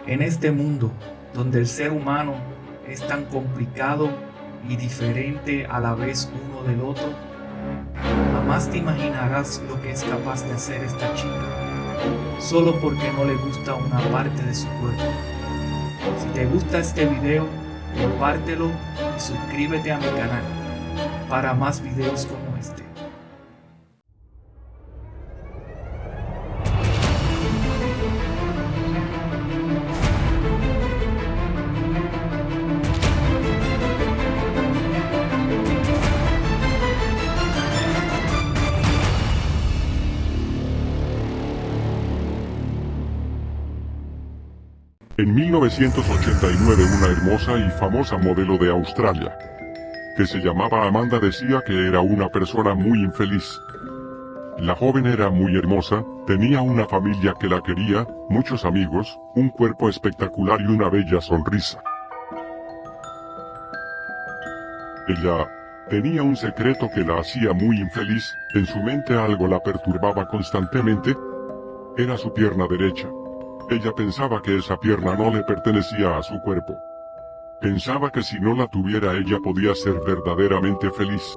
En este mundo donde el ser humano es tan complicado y diferente a la vez uno del otro, jamás te imaginarás lo que es capaz de hacer esta chica, solo porque no le gusta una parte de su cuerpo. Si te gusta este video, compártelo y suscríbete a mi canal para más videos como este. En 1989 una hermosa y famosa modelo de Australia, que se llamaba Amanda, decía que era una persona muy infeliz. La joven era muy hermosa, tenía una familia que la quería, muchos amigos, un cuerpo espectacular y una bella sonrisa. Ella tenía un secreto que la hacía muy infeliz, en su mente algo la perturbaba constantemente, era su pierna derecha. Ella pensaba que esa pierna no le pertenecía a su cuerpo. Pensaba que si no la tuviera ella podía ser verdaderamente feliz.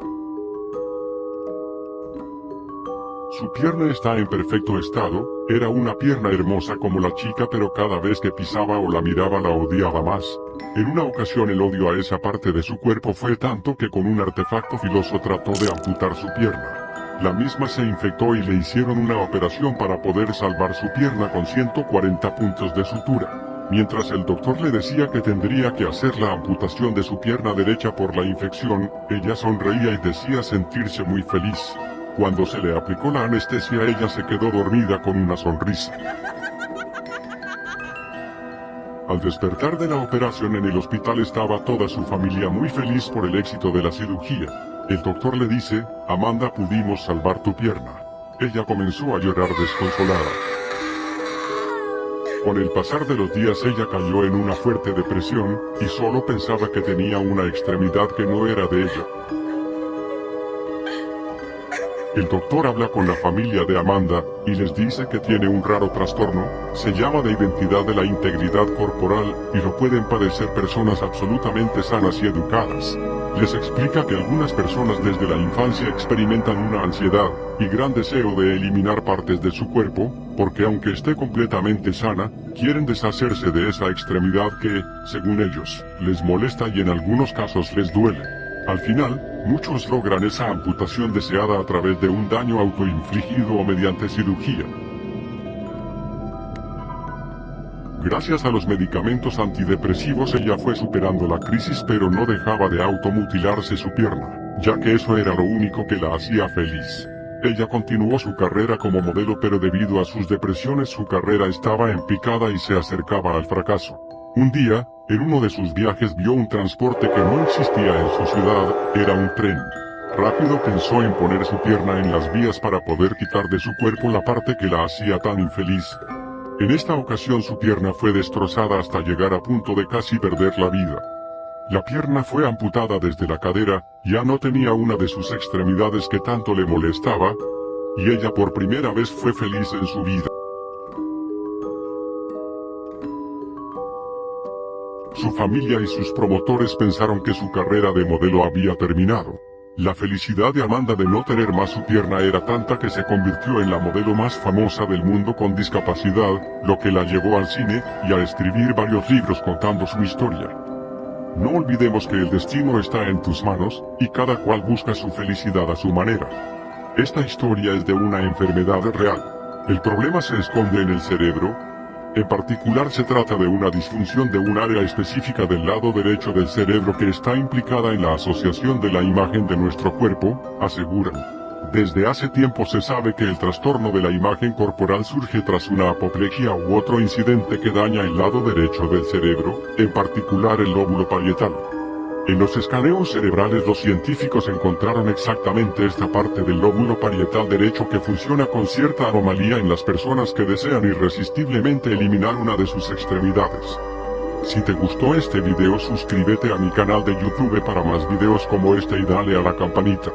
Su pierna está en perfecto estado, era una pierna hermosa como la chica, pero cada vez que pisaba o la miraba la odiaba más. En una ocasión el odio a esa parte de su cuerpo fue tanto que con un artefacto filoso trató de amputar su pierna. La misma se infectó y le hicieron una operación para poder salvar su pierna con 140 puntos de sutura. Mientras el doctor le decía que tendría que hacer la amputación de su pierna derecha por la infección, ella sonreía y decía sentirse muy feliz. Cuando se le aplicó la anestesia ella se quedó dormida con una sonrisa. Al despertar de la operación en el hospital estaba toda su familia muy feliz por el éxito de la cirugía. El doctor le dice, Amanda, pudimos salvar tu pierna. Ella comenzó a llorar desconsolada. Con el pasar de los días ella cayó en una fuerte depresión, y solo pensaba que tenía una extremidad que no era de ella. El doctor habla con la familia de Amanda, y les dice que tiene un raro trastorno, se llama de identidad de la integridad corporal, y lo pueden padecer personas absolutamente sanas y educadas. Les explica que algunas personas desde la infancia experimentan una ansiedad, y gran deseo de eliminar partes de su cuerpo, porque aunque esté completamente sana, quieren deshacerse de esa extremidad que, según ellos, les molesta y en algunos casos les duele. Al final, muchos logran esa amputación deseada a través de un daño autoinfligido o mediante cirugía. Gracias a los medicamentos antidepresivos ella fue superando la crisis, pero no dejaba de automutilarse su pierna, ya que eso era lo único que la hacía feliz. Ella continuó su carrera como modelo, pero debido a sus depresiones su carrera estaba en picada y se acercaba al fracaso. Un día, en uno de sus viajes vio un transporte que no existía en su ciudad, era un tren. Rápido pensó en poner su pierna en las vías para poder quitar de su cuerpo la parte que la hacía tan infeliz. En esta ocasión su pierna fue destrozada hasta llegar a punto de casi perder la vida. La pierna fue amputada desde la cadera, ya no tenía una de sus extremidades que tanto le molestaba, y ella por primera vez fue feliz en su vida. Su familia y sus promotores pensaron que su carrera de modelo había terminado. La felicidad de Amanda de no tener más su pierna era tanta que se convirtió en la modelo más famosa del mundo con discapacidad, lo que la llevó al cine y a escribir varios libros contando su historia. No olvidemos que el destino está en tus manos, y cada cual busca su felicidad a su manera. Esta historia es de una enfermedad real. El problema se esconde en el cerebro. En particular se trata de una disfunción de un área específica del lado derecho del cerebro que está implicada en la asociación de la imagen de nuestro cuerpo, aseguran. Desde hace tiempo se sabe que el trastorno de la imagen corporal surge tras una apoplejía u otro incidente que daña el lado derecho del cerebro, en particular el lóbulo parietal. En los escaneos cerebrales los científicos encontraron exactamente esta parte del lóbulo parietal derecho que funciona con cierta anomalía en las personas que desean irresistiblemente eliminar una de sus extremidades. Si te gustó este video, suscríbete a mi canal de YouTube para más videos como este y dale a la campanita.